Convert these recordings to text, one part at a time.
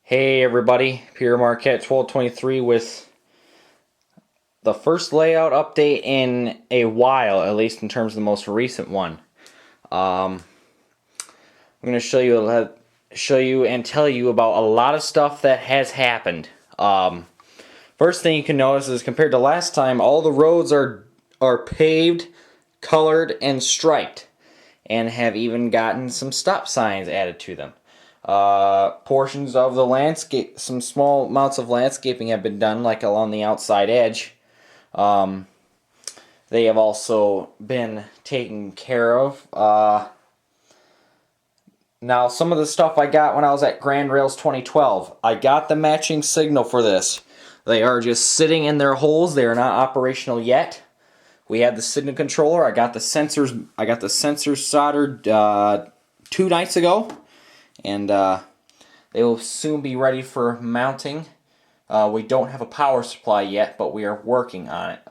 Hey everybody, Pierre Marquette 1223 with the first layout update in a while, at least in terms of the most recent one. I'm going to show you and tell you about a lot of stuff that has happened. First thing you can notice is compared to last time, all the roads are paved, colored, and striped, and have even gotten some stop signs added to them. Portions of the landscape, some small amounts of landscaping have been done, like along the outside edge. They have also been taken care of. Now, some of the stuff I got when I was at Grand Rails 2012, I got the matching signal for this. They are just sitting in their holes. They are not operational yet. We have the signal controller. I got the sensors soldered 2 nights ago. And they will soon be ready for mounting. We don't have a power supply yet, but we are working on it.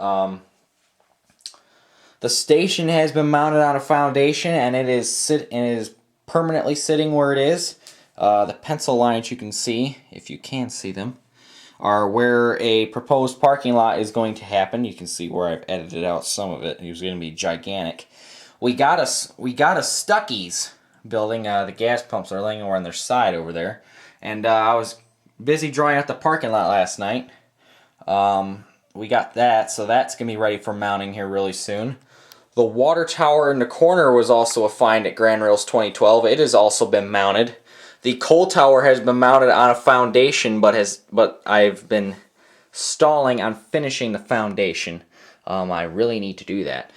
The station has been mounted on a foundation, and it is permanently sitting where it is. The pencil lines you can see, if you can see them, are where a proposed parking lot is going to happen. You can see where I've edited out some of it. It was going to be gigantic. We got a Stuckey's building. The gas pumps are laying over on their side over there, and I was busy drawing out the parking lot last night. We got that, so that's gonna be ready for mounting here really soon. The water tower in the corner was also a find at Grand Rails 2012. It has also been mounted. The coal tower has been mounted on a foundation, but I've been stalling on finishing the foundation. I really need to do that.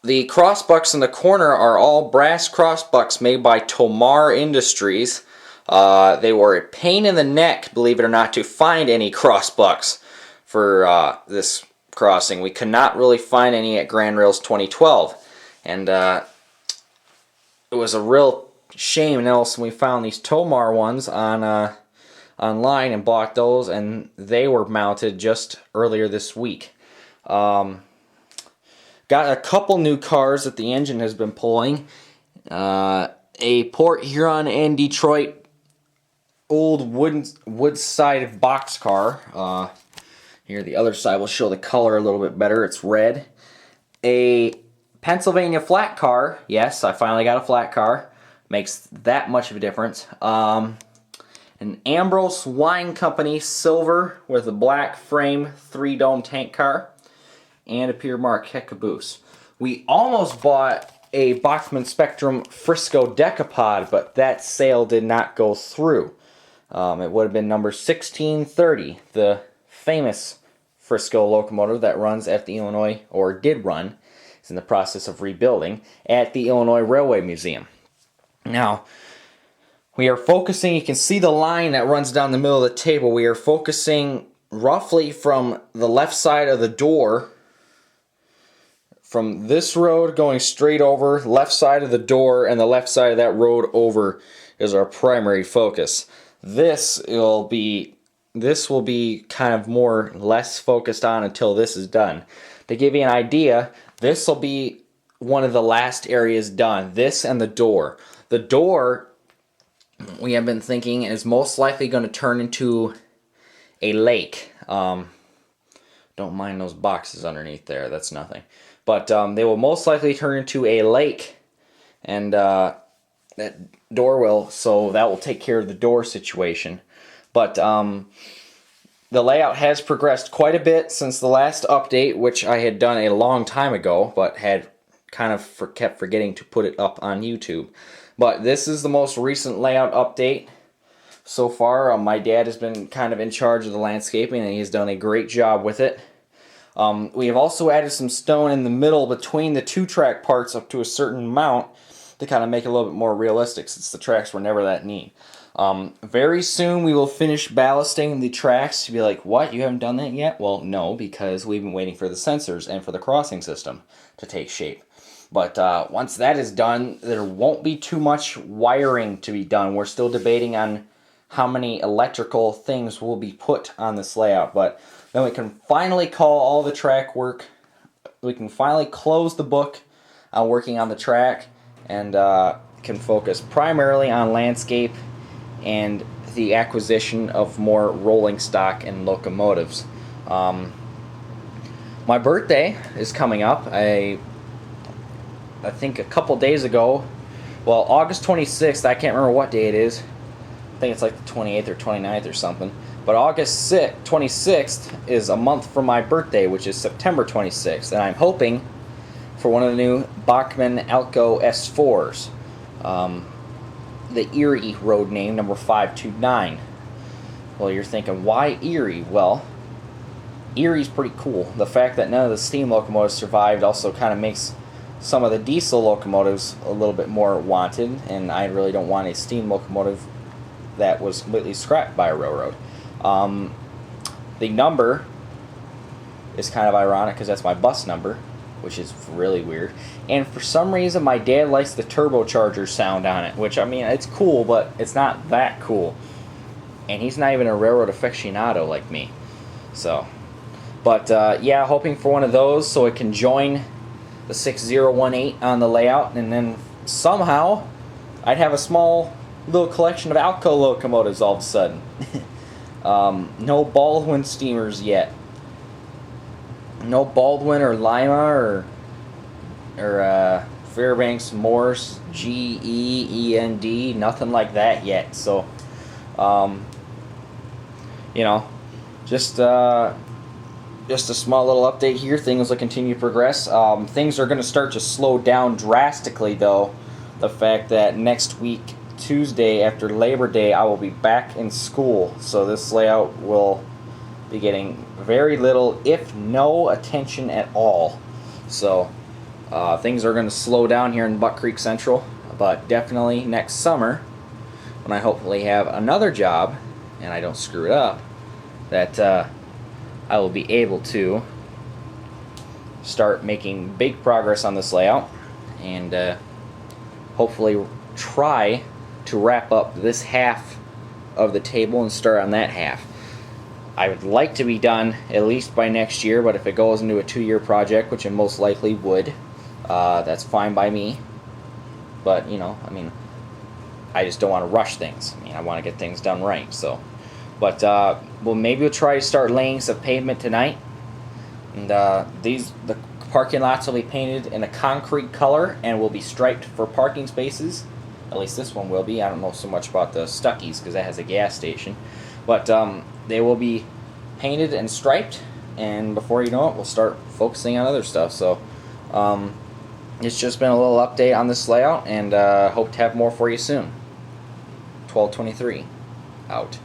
The crossbucks in the corner are all brass crossbucks made by Tomar Industries. They were a pain in the neck, believe it or not, to find any crossbucks for this crossing. We could not really find any at Grand Rails 2012. And it was a real shame, Nelson. We found these Tomar ones on online and bought those, and they were mounted just earlier this week. Got a couple new cars that the engine has been pulling. A Port Huron and Detroit old wood-sided boxcar. Here, the other side will show the color a little bit better. It's red. A Pennsylvania flat car. Yes, I finally got a flat car. Makes that much of a difference. An Ambrose Wine Company silver with a black frame 3-dome tank car. And a Pierre Marquette caboose. We almost bought a Bachmann Spectrum Frisco Decapod, but that sale did not go through. It would have been number 1630, the famous Frisco locomotive that runs at the Illinois, or did run, is in the process of rebuilding, at the Illinois Railway Museum. Now, we are focusing, you can see the line that runs down the middle of the table. We are focusing roughly from the left side of the door, from this road going straight over, left side of the door, and the left side of that road over is our primary focus. This will be kind of more less focused on until this is done. To give you an idea, this will be one of the last areas done. This and the door. The door, we have been thinking, is most likely going to turn into a lake. Don't mind those boxes underneath there. That's nothing. But they will most likely turn into a lake, and that door will, so that will take care of the door situation. But the layout has progressed quite a bit since the last update, which I had done a long time ago, but had kind of kept forgetting to put it up on YouTube. But this is the most recent layout update so far. My dad has been kind of in charge of the landscaping, and he's done a great job with it. We have also added some stone in the middle between the 2-track parts up to a certain amount to kind of make it a little bit more realistic, since the tracks were never that neat. Very soon we will finish ballasting the tracks. To be like, what? You haven't done that yet? Well, no, because we've been waiting for the sensors and for the crossing system to take shape. But once that is done, there won't be too much wiring to be done. We're still debating on how many electrical things will be put on this layout, but then we can finally call all the track work. We can finally close the book on working on the track, and can focus primarily on landscape and the acquisition of more rolling stock and locomotives. My birthday is coming up. I think a couple days ago, well, August 26th, I can't remember what day it is. I think it's like the 28th or 29th or something. But August 26th is a month from my birthday, which is September 26th. And I'm hoping for one of the new Bachmann Alco S4s. The Erie road name, number 529. Well, you're thinking, why Erie? Well, Erie's pretty cool. The fact that none of the steam locomotives survived also kind of makes some of the diesel locomotives a little bit more wanted, and I really don't want a steam locomotive that was completely scrapped by a railroad. The number is kind of ironic because that's my bus number, which is really weird. And for some reason, my dad likes the turbocharger sound on it, which, I mean, it's cool, but it's not that cool. And he's not even a railroad aficionado like me. So, but yeah, hoping for one of those so it can join the 6018 on the layout, and then somehow I'd have a small little collection of Alco locomotives all of a sudden. No Baldwin steamers yet. No Baldwin or Lima or Fairbanks Morse GEEND, nothing like that yet. So, you know, just a small little update here. Things will continue to progress. Things are going to start to slow down drastically, though. The fact that next week, Tuesday after Labor Day, I will be back in school. So this layout will be getting very little, if no, attention at all. So things are going to slow down here in Buck Creek Central. But definitely next summer, when I hopefully have another job, and I don't screw it up, that I will be able to start making big progress on this layout, and hopefully try to wrap up this half of the table and start on that half. I would like to be done at least by next year, but if it goes into a 2-year project, which it most likely would, that's fine by me. But, you know, I mean, I just don't want to rush things. I mean, I want to get things done right, so. But, well, maybe we'll try to start laying some pavement tonight. And the parking lots will be painted in a concrete color and will be striped for parking spaces. At least this one will be. I don't know so much about the Stuckey's because that has a gas station. But they will be painted and striped. And before you know it, we'll start focusing on other stuff. So it's just been a little update on this layout. And hope to have more for you soon. 1223 out.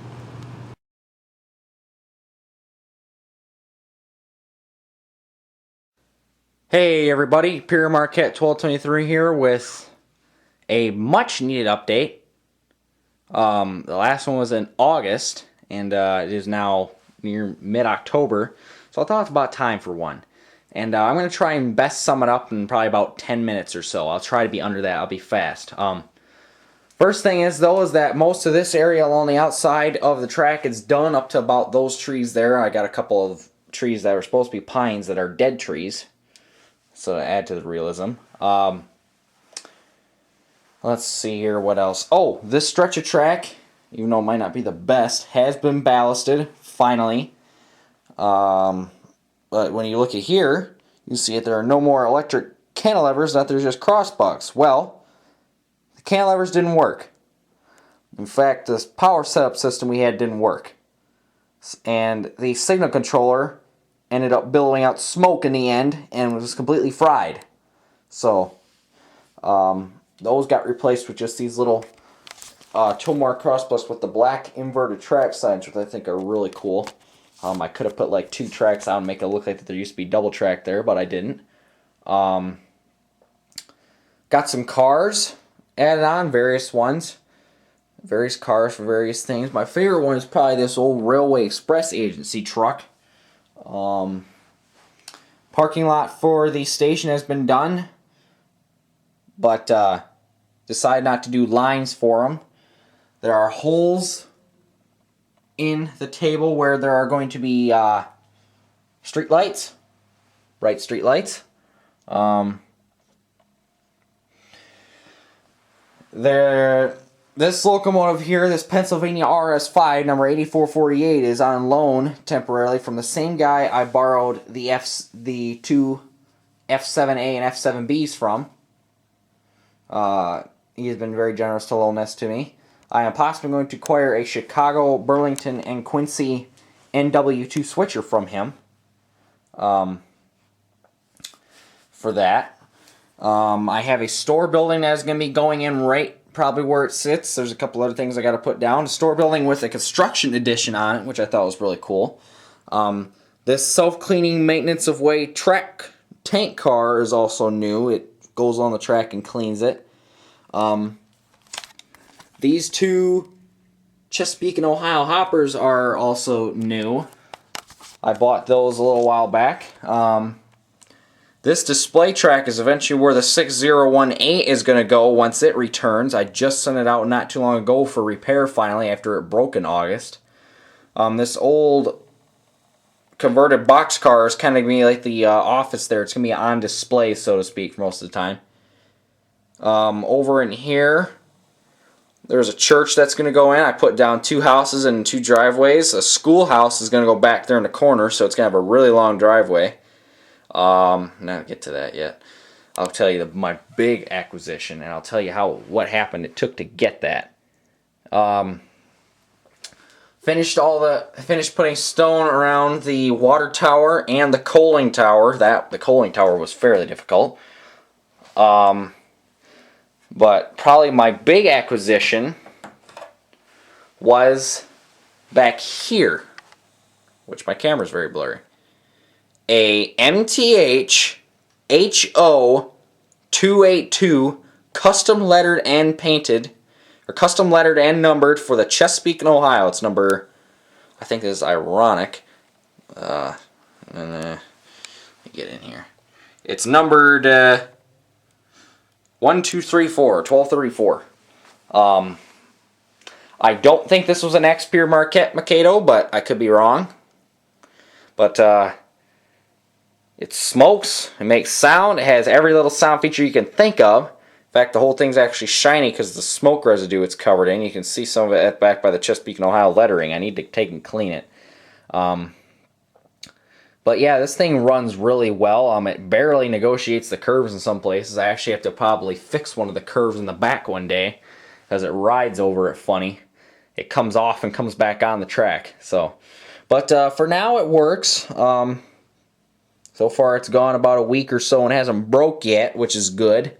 Hey everybody, Pierre Marquette 1223 here with a much needed update. The last one was in August, and it is now near mid-October, so I thought it's about time for one. And I'm going to try and best sum it up in probably about 10 minutes or so. I'll try to be under that, I'll be fast. First thing is, though, is that most of this area along the outside of the track is done up to about those trees there. I got a couple of trees that are supposed to be pines that are dead trees. So to add to the realism. Let's see here, what else. Oh, this stretch of track, even though it might not be the best, has been ballasted, finally. But when you look at here, you see that there are no more electric cantilevers, that there's just crossbucks. Well, the cantilevers didn't work. In fact, this power setup system we had didn't work. And the signal controller ended up billowing out smoke in the end and was completely fried. So, those got replaced with just these little Tomar crossbucks with the black inverted track signs, which I think are really cool. I could have put like 2 tracks on and make it look like that there used to be double track there, but I didn't. Got some cars added on, various ones. Various cars for various things. My favorite one is probably this old Railway Express Agency truck. Parking lot for the station has been done, but decided not to do lines for them. There are holes in the table where there are going to be street lights, bright street lights. There This locomotive here, this Pennsylvania RS5, number 8448, is on loan temporarily from the same guy I borrowed the two F7A and F7Bs from. He has been very generous to loan this to me. I am possibly going to acquire a Chicago, Burlington, and Quincy NW2 switcher from him for that. I have a store building that is going to be going in right probably where it sits. There's a couple other things I got to put down. A store building with a construction edition on it, which I thought was really cool. This self-cleaning maintenance of way track tank car is also new. It goes on the track and cleans it. These two Chesapeake and Ohio hoppers are also new. I bought those a little while back. This display track is eventually where the 6018 is going to go once it returns. I just sent it out not too long ago for repair finally after it broke in August. This old converted boxcar is kind of going to be like the office there. It's going to be on display, so to speak, for most of the time. Over in here, there's a church that's going to go in. I put down 2 houses and 2 driveways. A schoolhouse is going to go back there in the corner, so it's going to have a really long driveway. Not to get to that yet. I'll tell you my big acquisition, and I'll tell you what happened it took to get that. Finished putting stone around the water tower and the coaling tower. The coaling tower was fairly difficult. But probably my big acquisition was back here, which my camera's very blurry. A MTH HO 282 custom lettered and painted, or custom lettered and numbered for the Chesapeake and Ohio. It's number, I think this is ironic. Let me get in here. It's numbered 1234. I don't think this was an X-Pier Marquette Mikado, but I could be wrong. But it smokes, it makes sound, it has every little sound feature you can think of. In fact, the whole thing's actually shiny because of the smoke residue it's covered in. You can see some of it back by the Chesapeake and Ohio lettering. I need to take and clean it. But yeah, this thing runs really well. It barely negotiates the curves in some places. I actually have to probably fix one of the curves in the back one day because it rides over it funny. It comes off and comes back on the track. But for now, it works. So far, it's gone about a week or so and hasn't broke yet, which is good.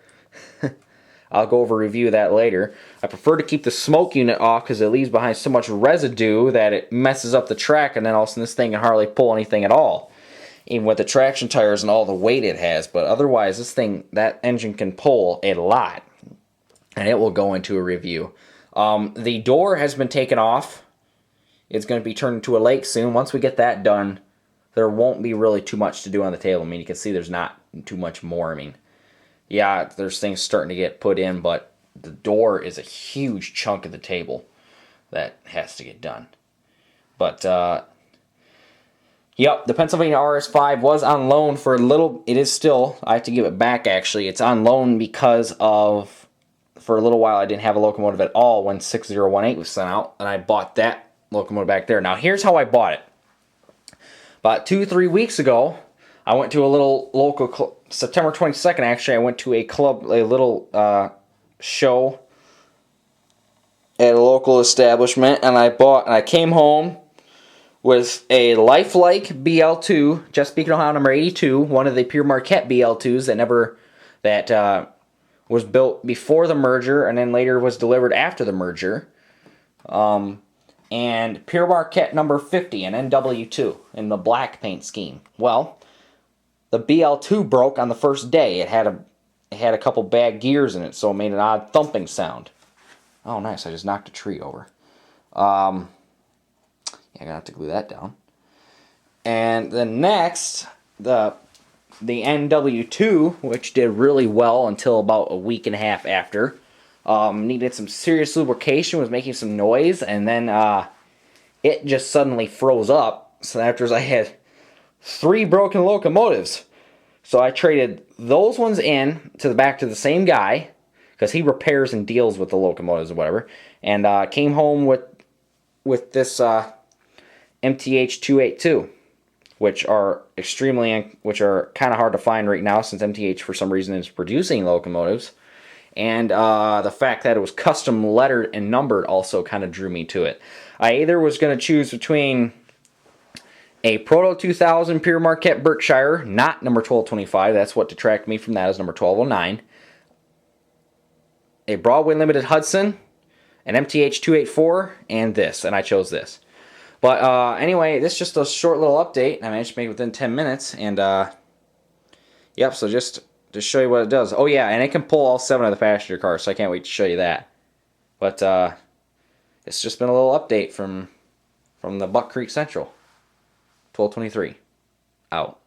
I'll go over a review of that later. I prefer to keep the smoke unit off because it leaves behind so much residue that it messes up the track, and then all of a sudden this thing can hardly pull anything at all, even with the traction tires and all the weight it has. But otherwise, that engine can pull a lot, and it will go into a review. The door has been taken off. It's going to be turned into a lake soon. Once we get that done, there won't be really too much to do on the table. I mean, you can see there's not too much more. I mean, yeah, there's things starting to get put in, but the door is a huge chunk of the table that has to get done. But, yep, the Pennsylvania RS5 was on loan for a little. It is still. I have to give it back, actually. It's on loan because for a little while, I didn't have a locomotive at all when 6018 was sent out, and I bought that locomotive back there. Now, here's how I bought it. About 2-3 weeks ago, I went to a little local, September 22nd actually, I went to a little show at a local establishment, and I came home with a Lifelike BL2, Chesapeake and Ohio number 82, one of the pure Marquette BL2s that was built before the merger and then later was delivered after the merger. And Pure Marquette number 50, an NW2, in the black paint scheme. Well, the BL2 broke on the first day. It had a couple bad gears in it, so it made an odd thumping sound. Oh, nice. I just knocked a tree over. Yeah, I'm going to have to glue that down. And then next, the NW2, which did really well until about a week and a half after, needed some serious lubrication, was making some noise, and then it just suddenly froze up. So afterwards I had 3 broken locomotives. So I traded those ones back to the same guy, because he repairs and deals with the locomotives or whatever. And came home with this MTH 282, which are kind of hard to find right now since MTH for some reason is producing locomotives. And the fact that it was custom lettered and numbered also kind of drew me to it. I either was going to choose between a Proto 2000 Pure Marquette Berkshire, not number 1225, that's what detracted me from that, is number 1209. A Broadway Limited Hudson, an MTH 284, and this, and I chose this. But anyway, this is just a short little update. I managed to make it within 10 minutes, and yep, so just to show you what it does. Oh yeah, and it can pull all 7 of the passenger cars, so I can't wait to show you that. But it's just been a little update from the Buck Creek Central. 1223. Out.